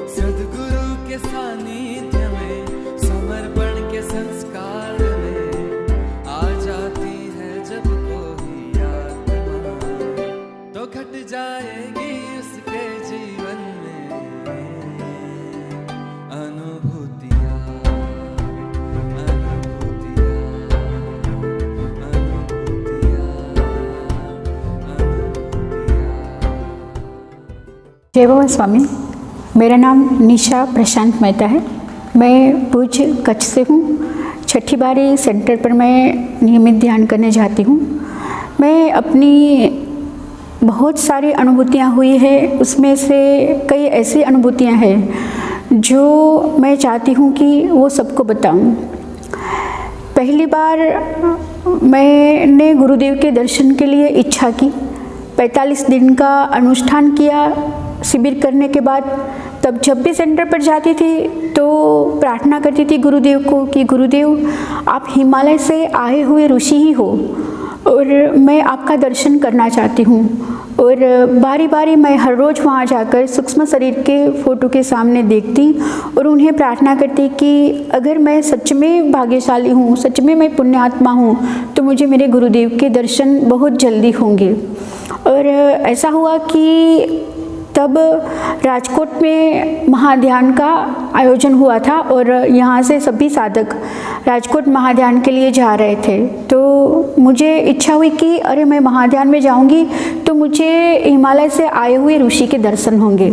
सद्गुरु के सानिध्य में, समर्पण के संस्कार में आ जाती है जब कोई आत्मा, तो घट जाएगी उसके जीवन में अनुभूतियाँ, अनुभूतियाँ, अनुभूतियाँ, अनुभूतियाँ। जय बाबा स्वामी। मेरा नाम निशा प्रशांत मेहता है। मैं भुज कच्छ से हूँ। छठी बारी सेंटर पर मैं नियमित ध्यान करने जाती हूँ। मैं अपनी बहुत सारी अनुभूतियाँ हुई है, उसमें से कई ऐसी अनुभूतियाँ हैं जो मैं चाहती हूँ कि वो सबको बताऊँ। पहली बार मैंने गुरुदेव के दर्शन के लिए इच्छा की। 45 दिन का अनुष्ठान किया शिविर करने के बाद। तब जब भी सेंटर पर जाती थी तो प्रार्थना करती थी गुरुदेव को कि गुरुदेव, आप हिमालय से आए हुए ऋषि ही हो और मैं आपका दर्शन करना चाहती हूँ। और बारी बारी मैं हर रोज़ वहाँ जाकर सूक्ष्म शरीर के फ़ोटो के सामने देखती और उन्हें प्रार्थना करती कि अगर मैं सच में भाग्यशाली हूँ, सच में मैं पुण्यात्मा हूँ, तो मुझे मेरे गुरुदेव के दर्शन बहुत जल्दी होंगे। और ऐसा हुआ कि तब राजकोट में महाध्यान का आयोजन हुआ था और यहाँ से सभी साधक राजकोट महाध्यान के लिए जा रहे थे। तो मुझे इच्छा हुई कि अरे मैं महाध्यान में जाऊँगी तो मुझे हिमालय से आए हुए ऋषि के दर्शन होंगे।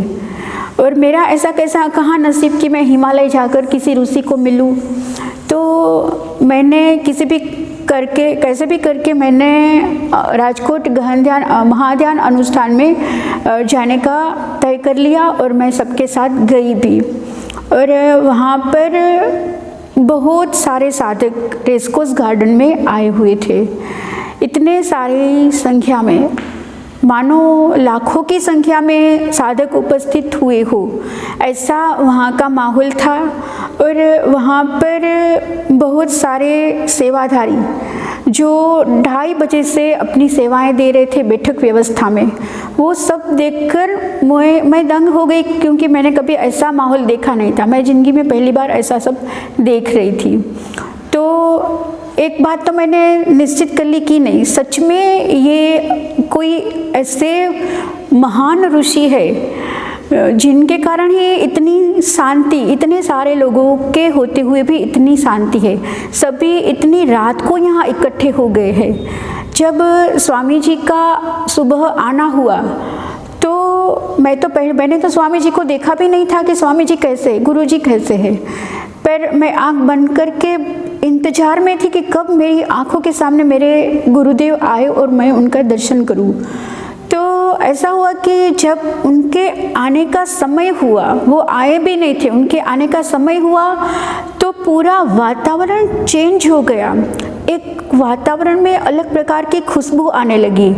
और मेरा ऐसा कैसा कहाँ नसीब कि मैं हिमालय जाकर किसी ऋषि को मिलूँ। तो मैंने कैसे भी करके मैंने राजकोट गहन ध्यान महाध्यान अनुष्ठान में जाने का तय कर लिया और मैं सबके साथ गई भी। और वहाँ पर बहुत सारे साधक रेसकोर्स गार्डन में आए हुए थे। इतने सारी संख्या में, मानो लाखों की संख्या में साधक उपस्थित हुए हो, ऐसा वहाँ का माहौल था। और वहाँ पर बहुत सारे सेवाधारी जो 2:30 बजे से अपनी सेवाएं दे रहे थे बैठक व्यवस्था में, वो सब देखकर मैं दंग हो गई, क्योंकि मैंने कभी ऐसा माहौल देखा नहीं था। मैं ज़िंदगी में पहली बार ऐसा सब देख रही थी। तो एक बात तो मैंने निश्चित कर ली कि नहीं, सच में ये कोई ऐसे महान ऋषि है जिनके कारण ही इतनी शांति, इतने सारे लोगों के होते हुए भी इतनी शांति है। सभी इतनी रात को यहाँ इकट्ठे हो गए हैं। जब स्वामी जी का सुबह आना हुआ तो मैंने तो स्वामी जी को देखा भी नहीं था कि स्वामी जी कैसे, गुरु जी कैसे हैं। पर मैं आँख बंद करके इंतजार में थी कि कब मेरी आँखों के सामने मेरे गुरुदेव आए और मैं उनका दर्शन करूं। तो ऐसा हुआ कि जब उनके आने का समय हुआ, वो आए भी नहीं थे, उनके आने का समय हुआ तो पूरा वातावरण चेंज हो गया। एक वातावरण में अलग प्रकार की खुशबू आने लगी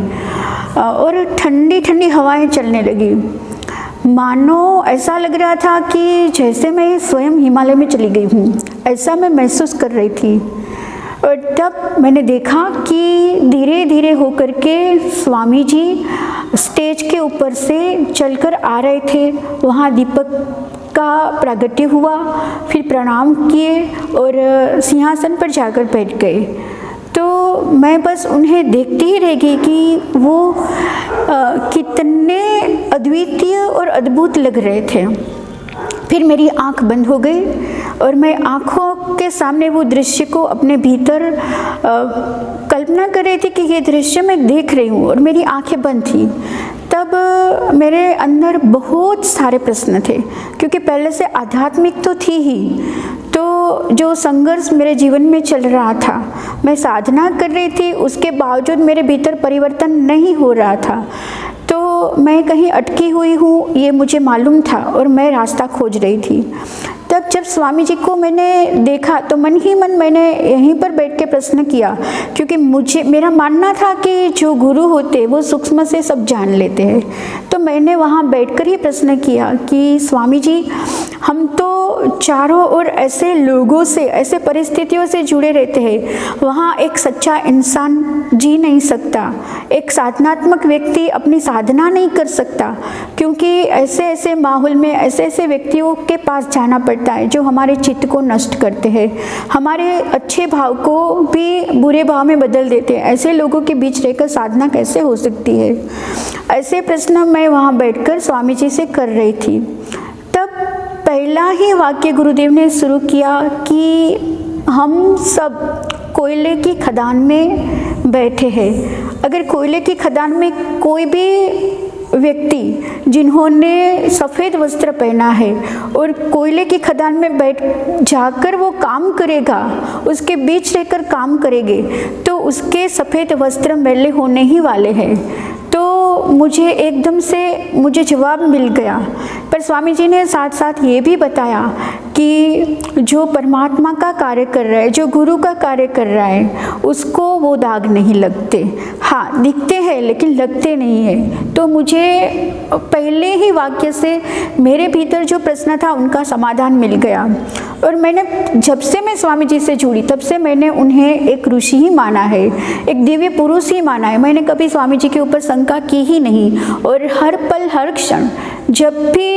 और ठंडी ठंडी हवाएं चलने लगी। मानो ऐसा लग रहा था कि जैसे मैं स्वयं हिमालय में चली गई हूँ, ऐसा मैं महसूस कर रही थी। और तब मैंने देखा कि धीरे धीरे होकर के स्वामी जी स्टेज के ऊपर से चलकर आ रहे थे। वहाँ दीपक का प्रागट्य हुआ, फिर प्रणाम किए और सिंहासन पर जाकर बैठ गए। तो मैं बस उन्हें देखती ही रह गई कि वो कितने अद्वितीय और अद्भुत लग रहे थे। फिर मेरी आंख बंद हो गई और मैं आँखों के सामने वो दृश्य को अपने भीतर कल्पना कर रही थी कि ये दृश्य मैं देख रही हूँ और मेरी आंखें बंद थी। तब मेरे अंदर बहुत सारे प्रश्न थे, क्योंकि पहले से आध्यात्मिक तो थी ही, तो जो संघर्ष मेरे जीवन में चल रहा था, मैं साधना कर रही थी, उसके बावजूद मेरे भीतर परिवर्तन नहीं हो रहा था। तो मैं कहीं अटकी हुई हूँ ये मुझे मालूम था और मैं रास्ता खोज रही थी। तब जब जब स्वामी जी को मैंने देखा तो मन ही मन मैंने यहीं पर बैठ के प्रश्न किया, क्योंकि मेरा मानना था कि जो गुरु होते वो सूक्ष्म से सब जान लेते हैं। तो मैंने वहाँ बैठकर ही प्रश्न किया कि स्वामी जी, हम तो चारों ओर ऐसे लोगों से, ऐसे परिस्थितियों से जुड़े रहते हैं, वहाँ एक सच्चा इंसान जी नहीं सकता, एक साधनात्मक व्यक्ति अपनी साधना नहीं कर सकता, क्योंकि ऐसे ऐसे माहौल में ऐसे ऐसे व्यक्तियों के पास जाना पड़ता है जो हमारे चित्त को नष्ट करते हैं, हमारे अच्छे भाव को भी बुरे भाव में बदल देते हैं। ऐसे लोगों के बीच रहकर साधना कैसे हो सकती है? ऐसे प्रश्न मैं वहाँ बैठकर स्वामी जी से कर रही थी। तब पहला ही वाक्य गुरुदेव ने शुरू किया कि हम सब कोयले की खदान में बैठे हैं। अगर कोयले की खदान में कोई भी व्यक्ति जिन्होंने सफ़ेद वस्त्र पहना है और कोयले की खदान में बैठ जाकर वो काम करेगा, उसके बीच रहकर काम करेंगे, तो उसके सफ़ेद वस्त्र मैले होने ही वाले हैं। तो मुझे एकदम से जवाब मिल गया। पर स्वामी जी ने साथ साथ ये भी बताया कि जो परमात्मा का कार्य कर रहा है, जो गुरु का कार्य कर रहा है, उसको वो दाग नहीं लगते। हाँ, दिखते हैं लेकिन लगते नहीं है। तो मुझे पहले ही वाक्य से मेरे भीतर जो प्रश्न था उनका समाधान मिल गया। और जब से मैं स्वामी जी से जुड़ी तब से मैंने उन्हें एक ऋषि ही माना है, एक दिव्य पुरुष ही माना है। मैंने कभी स्वामी जी के ऊपर शंका की ही नहीं। और हर पल हर क्षण जब भी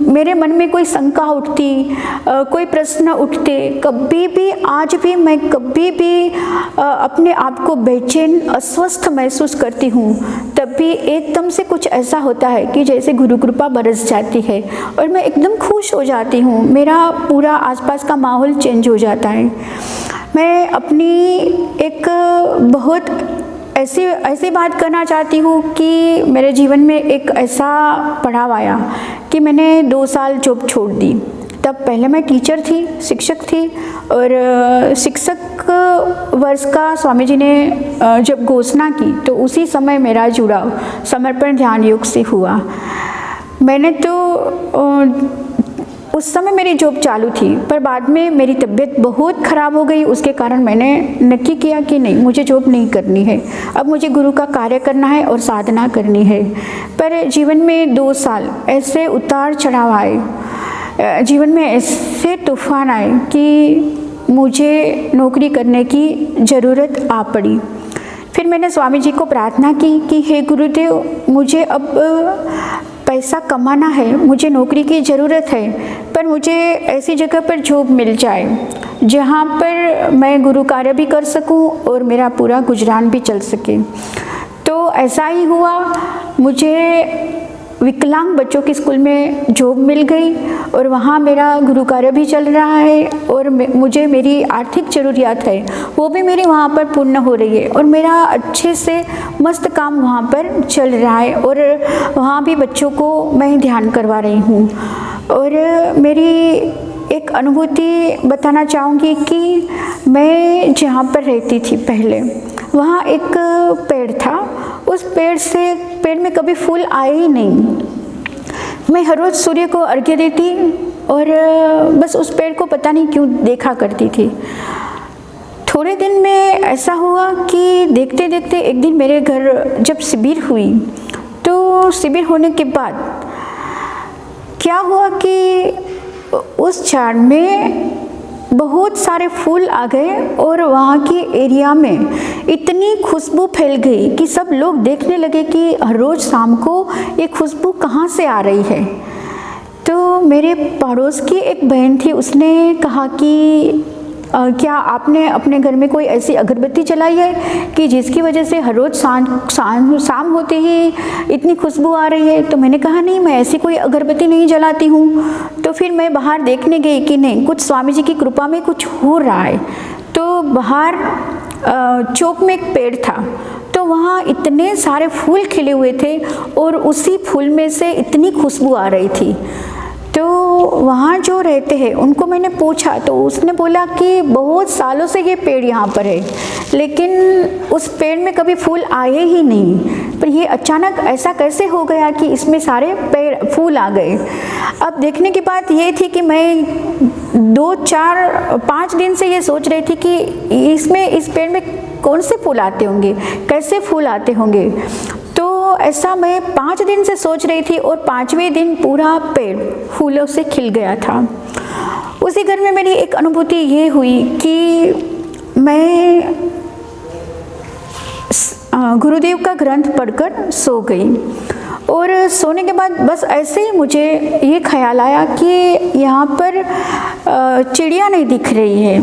मेरे मन में कोई शंका उठती, कोई प्रश्न उठते, कभी भी आज भी मैं कभी भी अपने आप को बेचैन अस्वस्थ महसूस करती हूँ, तब भी एकदम से कुछ ऐसा होता है कि जैसे गुरु कृपा बरस जाती है और मैं एकदम खुश हो जाती हूँ। मेरा पूरा आसपास का माहौल चेंज हो जाता है। मैं अपनी एक बहुत ऐसी बात करना चाहती हूँ कि मेरे जीवन में एक ऐसा पड़ाव आया कि मैंने 2 साल जॉब छोड़ दी। तब पहले मैं टीचर थी, शिक्षक थी, और शिक्षक वर्ष का स्वामी जी ने जब घोषणा की तो उसी समय मेरा जुड़ाव समर्पण ध्यान योग से हुआ। मैंने तो उस समय मेरी जॉब चालू थी, पर बाद में मेरी तबीयत बहुत ख़राब हो गई। उसके कारण मैंने नक्की किया कि नहीं, मुझे जॉब नहीं करनी है, अब मुझे गुरु का कार्य करना है और साधना करनी है। पर जीवन में 2 साल ऐसे उतार चढ़ाव आए, जीवन में ऐसे तूफान आए कि मुझे नौकरी करने की ज़रूरत आ पड़ी। फिर मैंने स्वामी जी को प्रार्थना की कि हे गुरुदेव, मुझे अब पैसा कमाना है, मुझे नौकरी की ज़रूरत है, पर मुझे ऐसी जगह पर जॉब मिल जाए जहाँ पर मैं गुरु कार्य भी कर सकूं और मेरा पूरा गुजरान भी चल सके। तो ऐसा ही हुआ, मुझे विकलांग बच्चों के स्कूल में जॉब मिल गई और वहाँ मेरा गुरु कार्य भी चल रहा है और मुझे मेरी आर्थिक ज़रूरियात है वो भी मेरी वहाँ पर पूर्ण हो रही है और मेरा अच्छे से मस्त काम वहाँ पर चल रहा है और वहाँ भी बच्चों को मैं ध्यान करवा रही हूँ। और मेरी एक अनुभूति बताना चाहूँगी कि मैं जहाँ पर रहती थी पहले, वहाँ एक पेड़ था। उस पेड़ में कभी फूल आए ही नहीं। मैं हर रोज़ सूर्य को अर्घ्य देती और बस उस पेड़ को पता नहीं क्यों देखा करती थी। थोड़े दिन में ऐसा हुआ कि देखते देखते एक दिन मेरे घर जब शिविर हुई, तो शिविर होने के बाद क्या हुआ कि उस झाड़ में बहुत सारे फूल आ गए और वहाँ की एरिया में इतनी खुशबू फैल गई कि सब लोग देखने लगे कि हर रोज़ शाम को ये खुशबू कहाँ से आ रही है। तो मेरे पड़ोस की एक बहन थी, उसने कहा कि क्या आपने अपने घर में कोई ऐसी अगरबत्ती जलाई है कि जिसकी वजह से हर रोज़ शाम होते ही इतनी खुशबू आ रही है? तो मैंने कहा नहीं, मैं ऐसी कोई अगरबत्ती नहीं जलाती हूँ। तो फिर मैं बाहर देखने गई कि नहीं, कुछ स्वामी जी की कृपा में कुछ हो रहा है। तो बाहर चौक में एक पेड़ था, तो वहाँ इतने सारे फूल खिले हुए थे और उसी फूल में से इतनी खुशबू आ रही थी। तो वहाँ जो रहते हैं उनको मैंने पूछा, तो उसने बोला कि बहुत सालों से ये पेड़ यहाँ पर है, लेकिन उस पेड़ में कभी फूल आए ही नहीं। पर ये अचानक ऐसा कैसे हो गया कि इसमें सारे पेड़ फूल आ गए। अब देखने की बात ये थी कि मैं 2, 4, 5 दिन से ये सोच रही थी कि इसमें इस पेड़ में कौन से फूल आते होंगे, कैसे फूल आते होंगे। तो ऐसा मैं 5 दिन से सोच रही थी और 5वें दिन पूरा पेड़ फूलों से खिल गया था। उसी घर में मेरी एक अनुभूति ये हुई कि मैं गुरुदेव का ग्रंथ पढ़कर सो गई और सोने के बाद बस ऐसे ही मुझे ये ख्याल आया कि यहाँ पर चिड़िया नहीं दिख रही है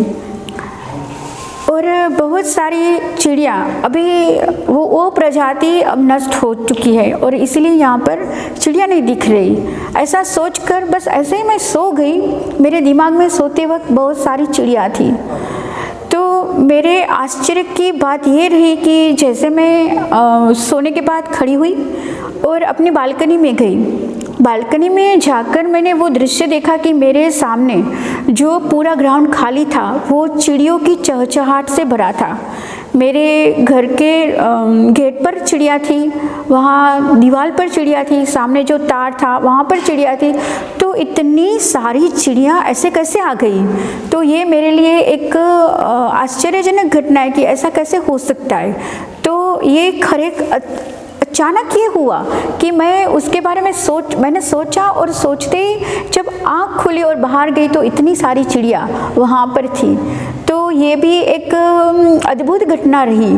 और बहुत सारी चिड़िया अभी वो प्रजाति अब नष्ट हो चुकी है और इसलिए यहाँ पर चिड़िया नहीं दिख रही। ऐसा सोचकर बस ऐसे ही मैं सो गई। मेरे दिमाग में सोते वक्त बहुत सारी चिड़िया थी। तो मेरे आश्चर्य की बात ये रही कि जैसे मैं सोने के बाद खड़ी हुई और अपनी बालकनी में गई। बालकनी में जाकर मैंने वो दृश्य देखा कि मेरे सामने जो पूरा ग्राउंड खाली था वो चिड़ियों की चहचहाट से भरा था। मेरे घर के गेट पर चिड़िया थी, वहाँ दीवार पर चिड़िया थी, सामने जो तार था वहाँ पर चिड़िया थी। तो इतनी सारी चिड़िया ऐसे कैसे आ गई। तो ये मेरे लिए एक आश्चर्यजनक घटना है कि ऐसा कैसे हो सकता है। तो ये खरे अचानक ये हुआ कि मैं उसके बारे में मैंने सोचा और सोचते ही जब आँख खुली और बाहर गई तो इतनी सारी चिड़िया वहाँ पर थी। तो ये भी एक अद्भुत घटना रही।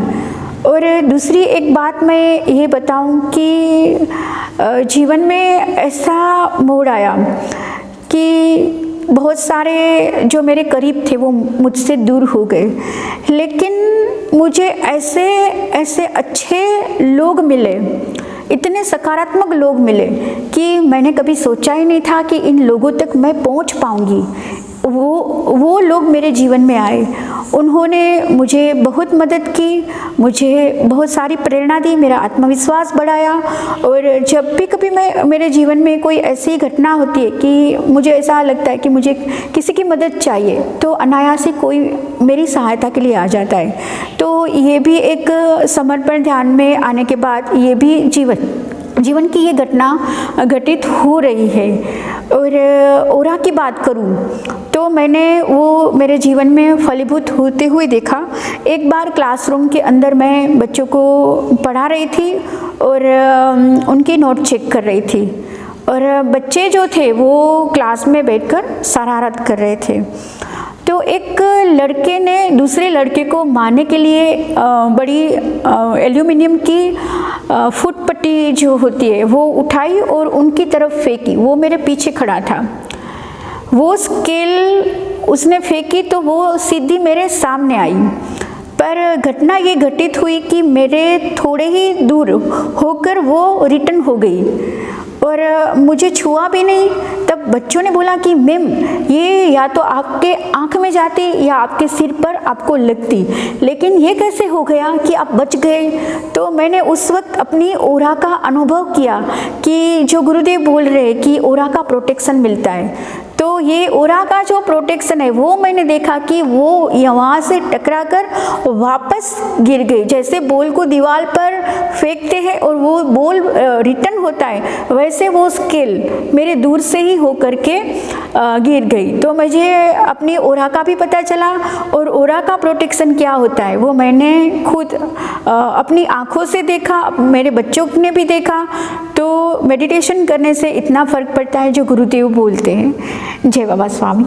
और दूसरी एक बात मैं ये बताऊं कि जीवन में ऐसा मोड़ आया कि बहुत सारे जो मेरे करीब थे वो मुझसे दूर हो गए, लेकिन मुझे ऐसे अच्छे लोग मिले, इतने सकारात्मक लोग मिले कि मैंने कभी सोचा ही नहीं था कि इन लोगों तक मैं पहुंच पाऊंगी। वो लोग मेरे जीवन में आए, उन्होंने मुझे बहुत मदद की, मुझे बहुत सारी प्रेरणा दी, मेरा आत्मविश्वास बढ़ाया। और जब भी कभी मेरे जीवन में कोई ऐसी घटना होती है कि मुझे ऐसा लगता है कि मुझे किसी की मदद चाहिए तो अनायास ही कोई मेरी सहायता के लिए आ जाता है। तो ये भी एक समर्पण ध्यान में आने के बाद ये भी जीवन की ये घटना घटित हो रही है। और ओरा की बात करूं तो मैंने वो मेरे जीवन में फलीभूत होते हुए देखा। एक बार क्लासरूम के अंदर मैं बच्चों को पढ़ा रही थी और उनकी नोट चेक कर रही थी और बच्चे जो थे वो क्लास में बैठकर शरारत कर रहे थे। तो एक लड़के ने दूसरे लड़के को मारने के लिए बड़ी एल्यूमिनियम की फुटपट्टी जो होती है वो उठाई और उनकी तरफ फेंकी। वो मेरे पीछे खड़ा था। वो स्केल उसने फेंकी तो वो सीधी मेरे सामने आई। पर घटना ये घटित हुई कि मेरे थोड़े ही दूर होकर वो रिटर्न हो गई और मुझे छुआ भी नहीं। तब बच्चों ने बोला कि मैम ये या तो आपके आँख में जाती या आपके सिर पर आपको लगती, लेकिन ये कैसे हो गया कि आप बच गए। तो मैंने उस वक्त अपनी ओरा का अनुभव किया कि जो गुरुदेव बोल रहे हैं कि ओरा का प्रोटेक्शन मिलता है। तो ये ओरा का जो प्रोटेक्शन है वो मैंने देखा कि वो वहाँ से टकरा कर वापस गिर गई। जैसे बॉल को दीवार पर फेंकते हैं और वो बॉल रिटर्न होता है, वैसे वो स्केल मेरे दूर से ही होकर के गिर गई। तो मुझे अपनी ओरा का भी पता चला और ओरा का प्रोटेक्शन क्या होता है वो मैंने खुद अपनी आँखों से देखा, मेरे बच्चों ने भी देखा। तो मेडिटेशन करने से इतना फ़र्क पड़ता है जो गुरुदेव बोलते हैं। जय बाबा स्वामी।